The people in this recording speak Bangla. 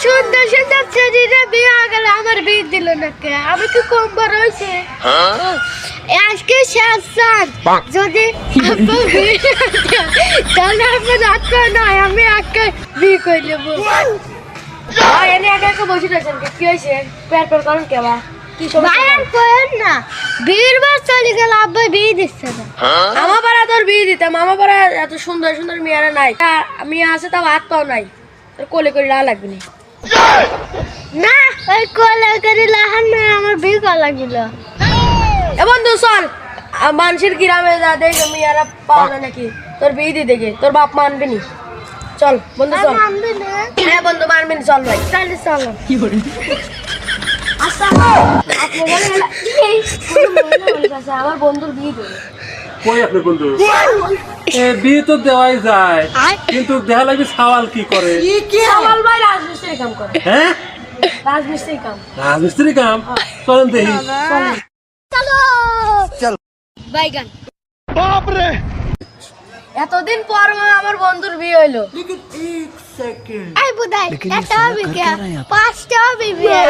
সুন্দর সুন্দর ছেলেরা বিয়ে হয়ে গেল, আমার বিয়ে দিল না কে? আমি কি কম বড় হয়েছে? আজকে শেষ চাঁদ, যদি আপা বিয়ে না দেয়, তাহলে আমার আজকে নয়, আমি আজকে বিয়ে করে নেবো। এনে একা একা বসে রয়েছেন, কি হয়েছে? পেয়ার পেয়ার করেন কেবা? কি ভাইয়ার করেন না, বিয়ের বার চলে গেল, আব্বা বিয়ে দিচ্ছে না। আমার পাড়া তোর বিয়ে দিতাম, আমার পাড়া এত সুন্দর সুন্দর মেয়েরা নাই, মেয়ে আছে তাও হাত পাও নাই, তোর কোলে করে লা লাগবে না। না, ওই কোলে করে লাহান না, আমার বিয়ে করা লাগছিল। এ বন্ধু চল, মানুষের গ্রামে যা দেখে মেয়েরা পাওয়া যায় নাকি, তোর বিয়ে দিয়ে দেখে তোর বাপ মানবে নি। চল বন্ধু চল। মানবে না? হ্যাঁ বন্ধু মানবে নি, চল ভাই। তাহলে চলো। আচ্ছা আমার বন্ধুর বিয়ে দেবে। কই আপনার বন্ধু? বিয়ে তো দেওয়াই যায়, কিন্তু দেখা লাগবে সওয়াল কি করে? সওয়াল ভাই রাজমিস্ত্রি কাম করে। হ্যাঁ, রাজমিস্ত্রি কাম। রাজমিস্ত্রি কাম। চলেন দেখি। চলো চলো বাইগান। এতদিন পর আমার বন্ধুর বিয়ে হইলো। এই বুদাই, এটা হবে কি? 5টা হবে বিয়ে।